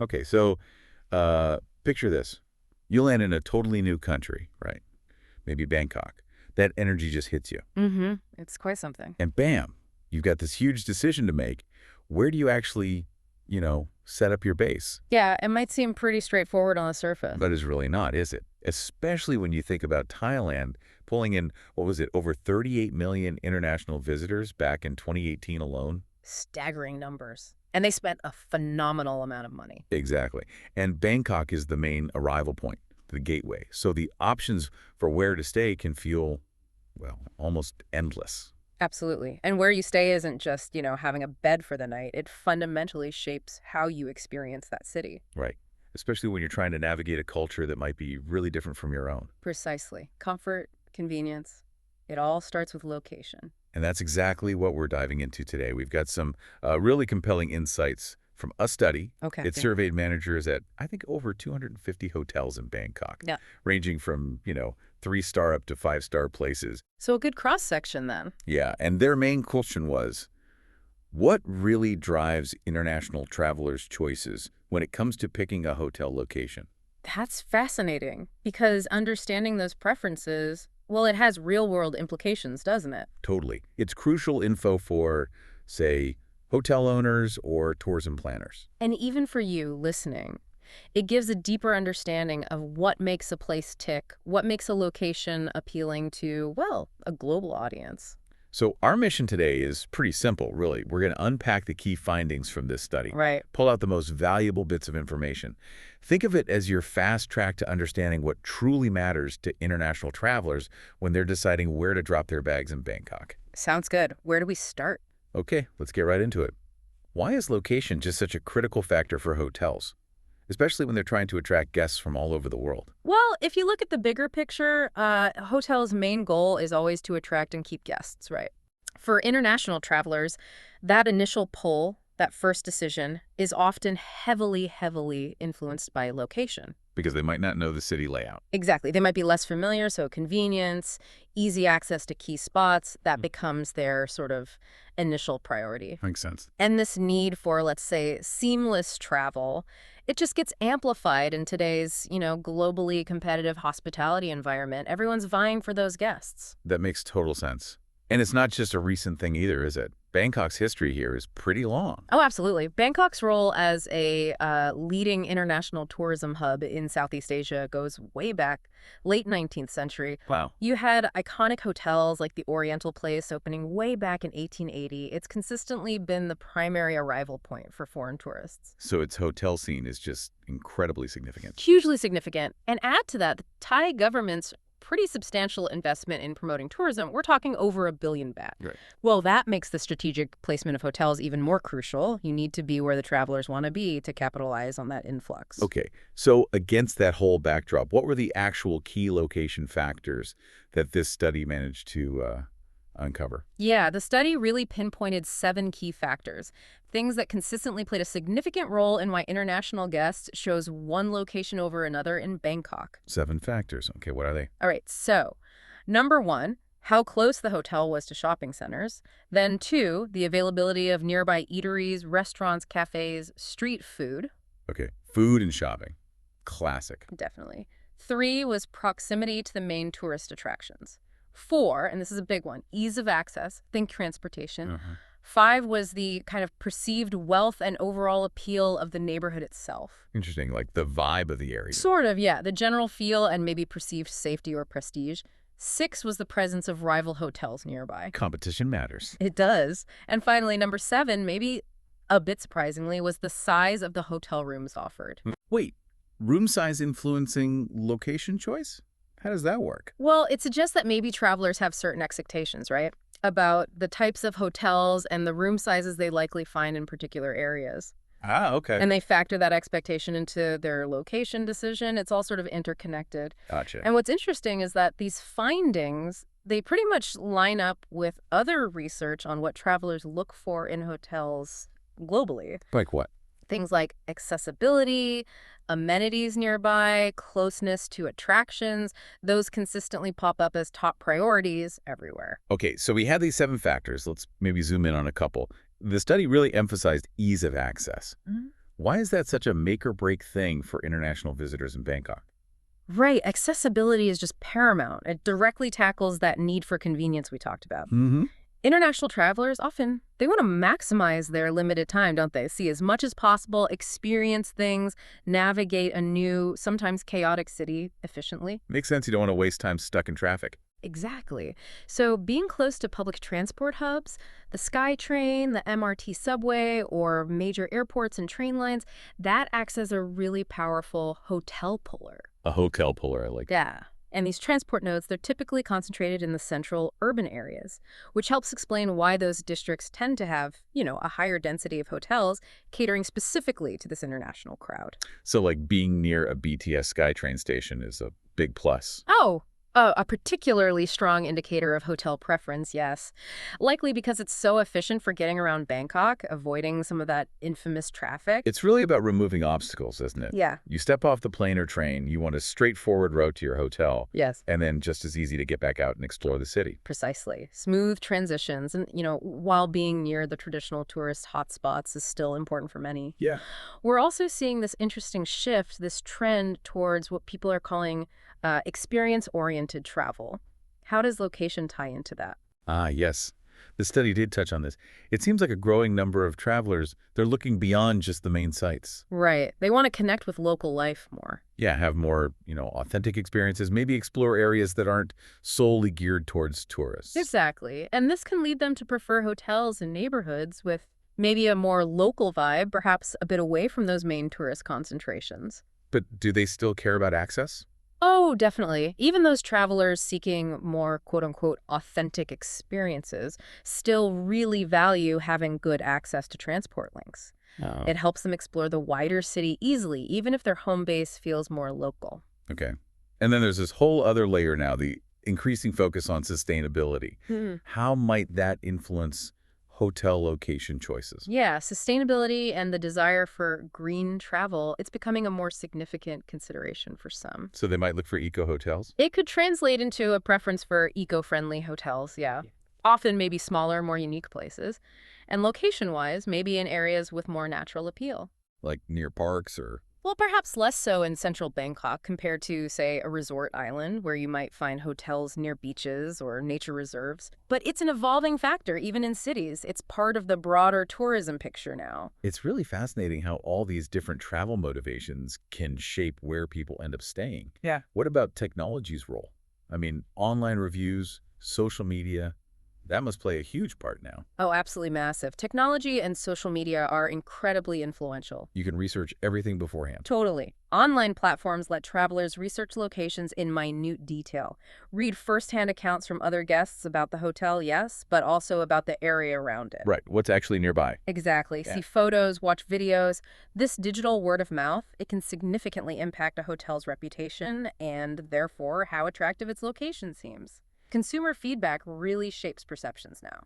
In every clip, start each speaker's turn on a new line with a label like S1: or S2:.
S1: Okay, so picture this. You land in a totally new country, right? Maybe Bangkok. That energy just hits you.
S2: Mm-hmm. It's quite something.
S1: And bam, you've got this huge decision to make. Where do you actually, set up your base?
S2: Yeah, it might seem pretty straightforward on the surface.
S1: But it's really not, is it? Especially when you think about Thailand pulling in, what was it, over 38 million international visitors back in 2018 alone?
S2: Staggering numbers. And they spent a phenomenal amount of money.
S1: Exactly. And Bangkok is the main arrival point, the gateway. So the options for where to stay can feel, well, almost endless.
S2: Absolutely. And where you stay isn't just, having a bed for the night. It fundamentally shapes how you experience that city.
S1: Right. Especially when you're trying to navigate a culture that might be really different from your own.
S2: Precisely. Comfort, convenience. It all starts with location.
S1: And that's exactly what we're diving into today. We've got some really compelling insights from a study.
S2: Okay.
S1: It surveyed managers at, I think, over 250 hotels in Bangkok,
S2: Yeah.
S1: ranging from, 3-star up to 5-star places.
S2: So a good cross section then.
S1: Yeah, and their main question was, what really drives international travelers' choices when it comes to picking a hotel location?
S2: That's fascinating because understanding those preferences, well, it has real world implications, doesn't it?
S1: Totally. It's crucial info for, say, hotel owners or tourism planners.
S2: And even for you listening, it gives a deeper understanding of what makes a place tick, what makes a location appealing to, well, a global audience.
S1: So our mission today is pretty simple, really. We're going to unpack the key findings from this study,
S2: Right.
S1: pull out the most valuable bits of information. Think of it as your fast track to understanding what truly matters to international travelers when they're deciding where to drop their bags in Bangkok.
S2: Sounds good. Where do we start?
S1: Okay, let's get right into it. Why is location just such a critical factor for hotels, especially when they're trying to attract guests from all over the world?
S2: Well, if you look at the bigger picture, a hotel's main goal is always to attract and keep guests, right? For international travelers, that initial pull, that first decision, is often heavily, heavily influenced by location.
S1: Because they might not know the city layout.
S2: Exactly. They might be less familiar, so convenience, easy access to key spots, that becomes their sort of initial priority.
S1: Makes sense.
S2: And this need for, let's say, seamless travel, it just gets amplified in today's, globally competitive hospitality environment. Everyone's vying for those guests.
S1: That makes total sense. And it's not just a recent thing either, is it? Bangkok's history here is pretty long.
S2: Oh, absolutely. Bangkok's role as a leading international tourism hub in Southeast Asia goes way back, late 19th century.
S1: Wow.
S2: You had iconic hotels like the Oriental Place opening way back in 1880. It's consistently been the primary arrival point for foreign tourists.
S1: So its hotel scene is just incredibly significant.
S2: Hugely significant. And add to that, the Thai government's pretty substantial investment in promoting tourism. We're talking over $1 billion.
S1: Right.
S2: Well, that makes the strategic placement of hotels even more crucial. You need to be where the travelers want to be to capitalize on that influx.
S1: Okay, so against that whole backdrop, what were the actual key location factors that this study managed to uncover?
S2: Yeah, the study really pinpointed 7 key factors, things that consistently played a significant role in why international guests chose one location over another in Bangkok.
S1: 7 factors. Okay, what are they?
S2: All right, so number 1, how close the hotel was to shopping centers. Then 2, the availability of nearby eateries, restaurants, cafes, street food.
S1: Okay, food and shopping. Classic.
S2: Definitely. 3 was proximity to the main tourist attractions. 4, and this is a big one, ease of access, think transportation.
S1: Uh-huh.
S2: 5 was the kind of perceived wealth and overall appeal of the neighborhood itself.
S1: Interesting, like the vibe of the area.
S2: Sort of, yeah, the general feel and maybe perceived safety or prestige. 6 was the presence of rival hotels nearby.
S1: Competition matters.
S2: It does. And finally, number 7, maybe a bit surprisingly, was the size of the hotel rooms offered.
S1: Wait, room size influencing location choice? How does that work?
S2: Well, it suggests that maybe travelers have certain expectations, right? About the types of hotels and the room sizes they likely find in particular areas.
S1: Ah, okay.
S2: And they factor that expectation into their location decision. It's all sort of interconnected.
S1: Gotcha.
S2: And what's interesting is that these findings, they pretty much line up with other research on what travelers look for in hotels globally.
S1: Like what?
S2: Things like accessibility, amenities nearby, closeness to attractions, those consistently pop up as top priorities everywhere.
S1: Okay, so we had these 7 factors. Let's maybe zoom in on a couple. The study really emphasized ease of access.
S2: Mhm.
S1: Why is that such a make-or-break thing for international visitors in Bangkok?
S2: Right, accessibility is just paramount. It directly tackles that need for convenience we talked about.
S1: Mm-hmm.
S2: International travelers often, they want to maximize their limited time, don't they? See as much as possible, experience things, navigate a new, sometimes chaotic city efficiently.
S1: Makes sense you don't want to waste time stuck in traffic.
S2: Exactly. So being close to public transport hubs, the SkyTrain, the MRT subway, or major airports and train lines, that acts as a really powerful hotel puller.
S1: A hotel puller, I like.
S2: Yeah. And these transport nodes, they're typically concentrated in the central urban areas, which helps explain why those districts tend to have, a higher density of hotels catering specifically to this international crowd.
S1: So, like, being near a BTS SkyTrain station is a big plus.
S2: A particularly strong indicator of hotel preference, yes. Likely because it's so efficient for getting around Bangkok, avoiding some of that infamous traffic.
S1: It's really about removing obstacles, isn't it?
S2: Yeah.
S1: You step off the plane or train, you want a straightforward route to your hotel,
S2: Yes.
S1: and then just as easy to get back out and explore the city.
S2: Precisely. Smooth transitions, and, while being near the traditional tourist hotspots is still important for many.
S1: Yeah.
S2: We're also seeing this interesting shift, this trend towards what people are calling experience-oriented travel. How does location tie into that?
S1: Ah, yes. The study did touch on this. It seems like a growing number of travelers, they're looking beyond just the main sites.
S2: Right. They want to connect with local life more.
S1: Yeah, have more, authentic experiences, maybe explore areas that aren't solely geared towards tourists.
S2: Exactly. And this can lead them to prefer hotels and neighborhoods with maybe a more local vibe, perhaps a bit away from those main tourist concentrations.
S1: But do they still care about access?
S2: Oh, definitely. Even those travelers seeking more quote-unquote authentic experiences still really value having good access to transport links.
S1: Oh.
S2: It helps them explore the wider city easily, even if their home base feels more local.
S1: Okay. And then there's this whole other layer now, the increasing focus on sustainability. How might that influence hotel location choices?
S2: Yeah, sustainability and the desire for green travel, it's becoming a more significant consideration for some.
S1: So they might look for eco-hotels?
S2: It could translate into a preference for eco-friendly hotels, yeah. Often maybe smaller, more unique places. And location-wise, maybe in areas with more natural appeal.
S1: Like near parks or...
S2: Well, perhaps less so in central Bangkok compared to, say, a resort island where you might find hotels near beaches or nature reserves. But it's an evolving factor even in cities. It's part of the broader tourism picture now.
S1: It's really fascinating how all these different travel motivations can shape where people end up staying.
S2: Yeah.
S1: What about technology's role? I mean, online reviews, social media, that must play a huge part now.
S2: Oh, absolutely massive. Technology and social media are incredibly influential.
S1: You can research everything beforehand.
S2: Totally. Online platforms let travelers research locations in minute detail. Read firsthand accounts from other guests about the hotel, yes, but also about the area around it.
S1: Right. What's actually nearby?
S2: Exactly.
S1: Yeah.
S2: See photos, watch videos. This digital word of mouth, it can significantly impact a hotel's reputation and, therefore, how attractive its location seems. Consumer feedback really shapes perceptions now.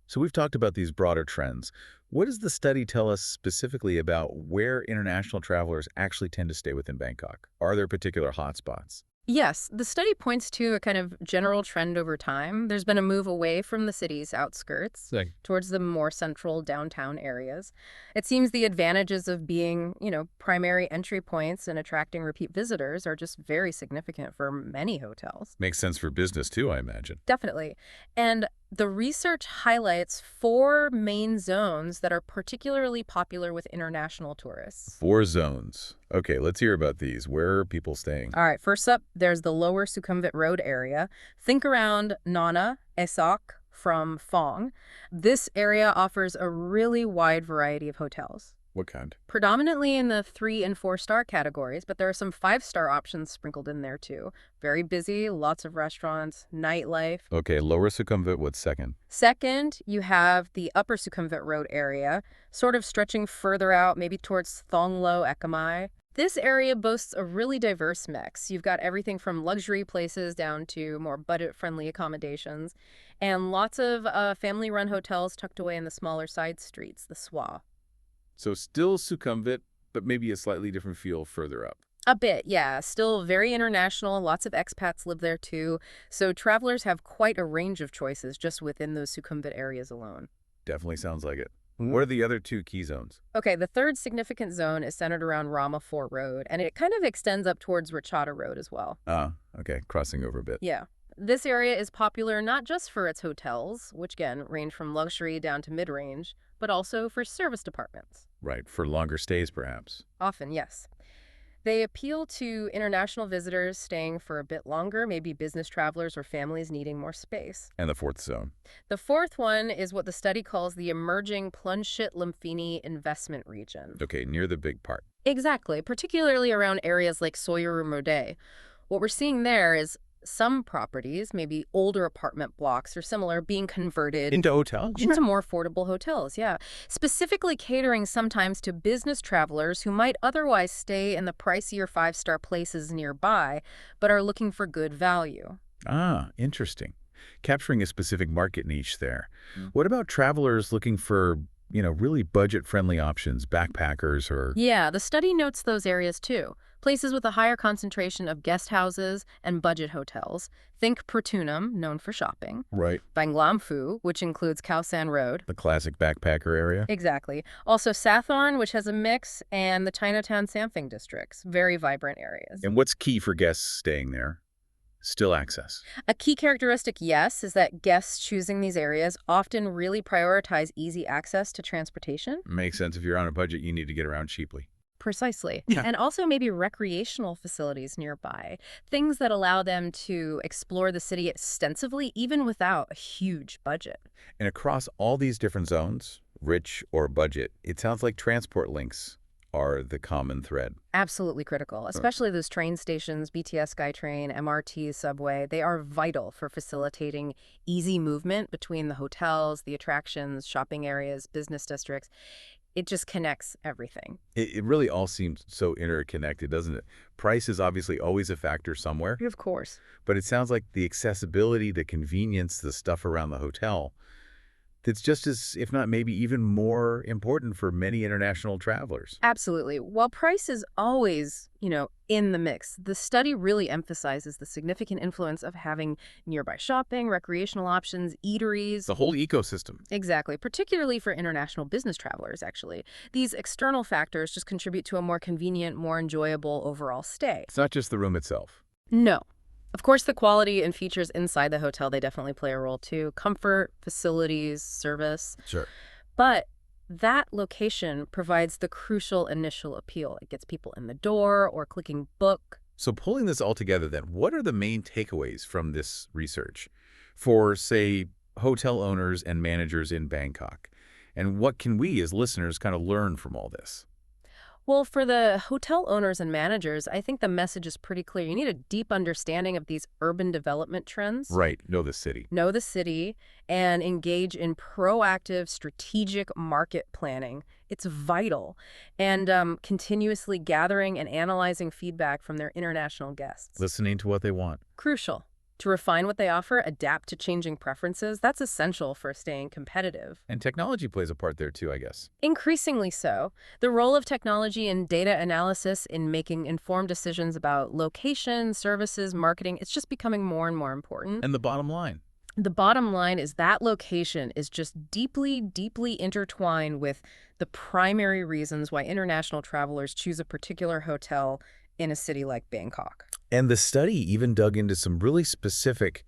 S1: So we've talked about these broader trends. What does the study tell us specifically about where international travelers actually tend to stay within Bangkok? Are there particular hotspots?
S2: Yes, the study points to a kind of general trend over time. There's been a move away from the city's outskirts towards the more central downtown areas. It seems the advantages of being, primary entry points and attracting repeat visitors are just very significant for many hotels.
S1: Makes sense for business too, I imagine.
S2: Definitely. And the research highlights 4 main zones that are particularly popular with international tourists.
S1: 4 zones. Okay, let's hear about these. Where are people staying?
S2: All right, first up, there's the lower Sukhumvit Road area. Think around Nana, Esak, from Phong. This area offers a really wide variety of hotels.
S1: What kind?
S2: Predominantly in the 3- and 4-star categories, but there are some 5-star options sprinkled in there too. Very busy, lots of restaurants, nightlife.
S1: Okay, lower Sukhumvit, what's second?
S2: Second, you have the upper Sukhumvit Road area, sort of stretching further out, maybe towards Thonglo, Ekamai. This area boasts a really diverse mix. You've got everything from luxury places down to more budget-friendly accommodations, and lots of family-run hotels tucked away in the smaller side streets, the Swa.
S1: So still Sukhumvit, but maybe a slightly different feel further up.
S2: A bit, yeah. Still very international. Lots of expats live there too. So travelers have quite a range of choices just within those Sukhumvit areas alone.
S1: Definitely sounds like it. What are the other two key zones?
S2: Okay, the third significant zone is centered around Rama 4 Road, and it kind of extends up towards Rachata Road as well.
S1: Ah, okay, crossing over a bit.
S2: Yeah. This area is popular not just for its hotels, which again range from luxury down to mid-range, but also for service departments.
S1: Right, for longer stays perhaps.
S2: Often, yes. They appeal to international visitors staying for a bit longer, maybe business travelers or families needing more space.
S1: And the fourth zone.
S2: The fourth one is what the study calls the emerging Plunchit-Lamphini investment region.
S1: Okay, near the big part.
S2: Exactly, particularly around areas like Soyeru Mode. What we're seeing there is some properties, maybe older apartment blocks or similar, being converted
S1: Into hotels?
S2: into more affordable hotels, yeah. Specifically catering sometimes to business travelers who might otherwise stay in the pricier five-star places nearby, but are looking for good value.
S1: Ah, interesting. Capturing a specific market niche there.
S2: Mm.
S1: What about travelers looking for, really budget-friendly options, backpackers or...
S2: Yeah, the study notes those areas too. Places with a higher concentration of guest houses and budget hotels. Think Pratunam, known for shopping.
S1: Right.
S2: Banglamfu, which includes Khao San Road.
S1: The classic backpacker area?
S2: Exactly. Also Sathorn, which has a mix, and the Chinatown Samphing districts. Very vibrant areas.
S1: And what's key for guests staying there? Still access.
S2: A key characteristic, yes, is that guests choosing these areas often really prioritize easy access to transportation.
S1: Makes sense. If you're on a budget, you need to get around cheaply.
S2: Precisely.
S1: Yeah.
S2: And also maybe recreational facilities nearby. Things that allow them to explore the city extensively, even without a huge budget.
S1: And across all these different zones, rich or budget, it sounds like transport links are the common thread.
S2: Absolutely critical, especially those train stations, BTS, SkyTrain, MRT, subway. They are vital for facilitating easy movement between the hotels, the attractions, shopping areas, business districts. It just connects everything.
S1: It really all seems so interconnected, doesn't it? Price is obviously always a factor somewhere,
S2: Of course.
S1: but it sounds like the accessibility, the convenience, the stuff around the hotel, that's just as, if not maybe even more important for many international travelers.
S2: Absolutely. While price is always, in the mix, the study really emphasizes the significant influence of having nearby shopping, recreational options, eateries.
S1: The whole ecosystem.
S2: Exactly, particularly for international business travelers, actually. These external factors just contribute to a more convenient, more enjoyable overall stay.
S1: It's not just the room itself.
S2: No. Of course, the quality and features inside the hotel, they definitely play a role too. Comfort, facilities, service.
S1: Sure.
S2: But that location provides the crucial initial appeal. It gets people in the door or clicking book.
S1: So pulling this all together then, what are the main takeaways from this research for, say, hotel owners and managers in Bangkok? And what can we as listeners kind of learn from all this?
S2: Well, for the hotel owners and managers, I think the message is pretty clear. You need a deep understanding of these urban development trends.
S1: Right, know the city.
S2: Know the city and engage in proactive strategic market planning. It's vital. And continuously gathering and analyzing feedback from their international guests.
S1: Listening to what they want.
S2: Crucial. To refine what they offer, adapt to changing preferences, that's essential for staying competitive.
S1: And technology plays a part there too, I guess.
S2: Increasingly so. The role of technology and data analysis in making informed decisions about location, services, marketing, it's just becoming more and more important.
S1: And the bottom line.
S2: The bottom line is that location is just deeply, deeply intertwined with the primary reasons why international travelers choose a particular hotel in a city like Bangkok.
S1: And the study even dug into some really specific,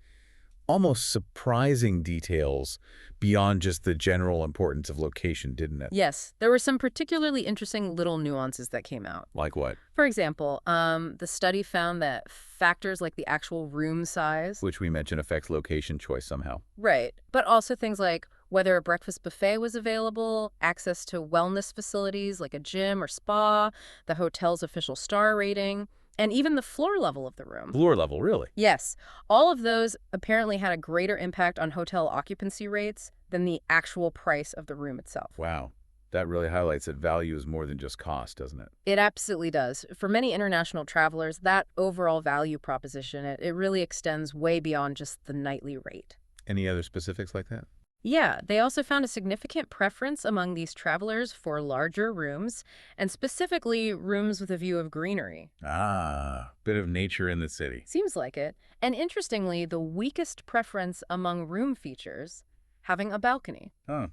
S1: almost surprising details beyond just the general importance of location, didn't it?
S2: Yes, there were some particularly interesting little nuances that came out.
S1: Like what?
S2: For example, the study found that factors like the actual room size,
S1: Which we mentioned affects location choice somehow.
S2: right, but also things like whether a breakfast buffet was available, access to wellness facilities like a gym or spa, the hotel's official star rating, and even the floor level of the room.
S1: Floor level, really?
S2: Yes, all of those apparently had a greater impact on hotel occupancy rates than the actual price of the room itself.
S1: Wow. That really highlights that value is more than just cost, doesn't it?
S2: It absolutely does. For many international travelers, that overall value proposition, it really extends way beyond just the nightly rate.
S1: Any other specifics like that?
S2: Yeah, they also found a significant preference among these travelers for larger rooms, and specifically rooms with a view of greenery.
S1: Ah, bit of nature in the city.
S2: Seems like it. And interestingly, the weakest preference among room features, having a balcony.
S1: Huh.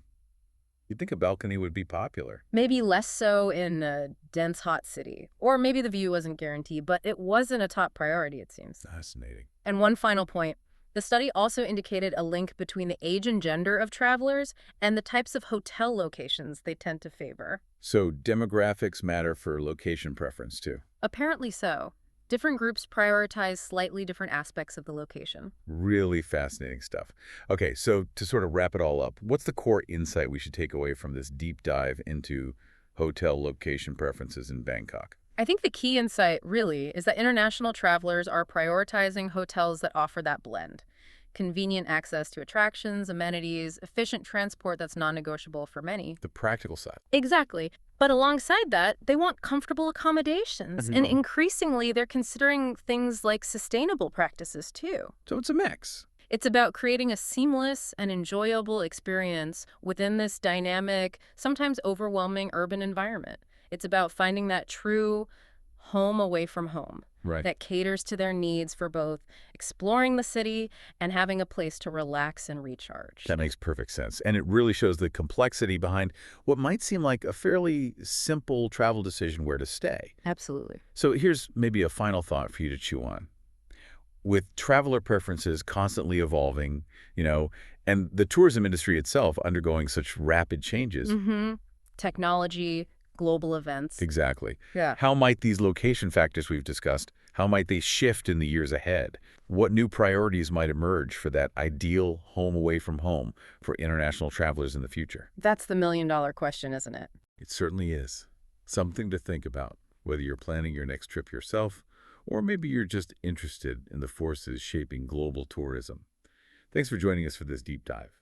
S1: You'd think a balcony would be popular.
S2: Maybe less so in a dense, hot city. Or maybe the view wasn't guaranteed, but it wasn't a top priority, it seems.
S1: Fascinating.
S2: And one final point. The study also indicated a link between the age and gender of travelers and the types of hotel locations they tend to favor.
S1: So demographics matter for location preference, too.
S2: Apparently so. Different groups prioritize slightly different aspects of the location.
S1: Really fascinating stuff. Okay, so to sort of wrap it all up, what's the core insight we should take away from this deep dive into hotel location preferences in Bangkok?
S2: I think the key insight, really, is that international travelers are prioritizing hotels that offer that blend. Convenient access to attractions, amenities, efficient transport that's non-negotiable for many.
S1: The practical side.
S2: Exactly. But alongside that, they want comfortable accommodations. And increasingly, they're considering things like sustainable practices, too.
S1: So it's a mix.
S2: It's about creating a seamless and enjoyable experience within this dynamic, sometimes overwhelming urban environment. It's about finding that true home away from home
S1: Right.
S2: that caters to their needs for both exploring the city and having a place to relax and recharge.
S1: That makes perfect sense. And it really shows the complexity behind what might seem like a fairly simple travel decision where to stay.
S2: Absolutely.
S1: So here's maybe a final thought for you to chew on. With traveler preferences constantly evolving, and the tourism industry itself undergoing such rapid changes.
S2: Technology, global events.
S1: Exactly.
S2: Yeah.
S1: How might these location factors we've discussed, how might they shift in the years ahead? What new priorities might emerge for that ideal home away from home for international travelers in the future?
S2: That's the million-dollar question, isn't it?
S1: It certainly is. Something to think about, whether you're planning your next trip yourself, or maybe you're just interested in the forces shaping global tourism. Thanks for joining us for this deep dive.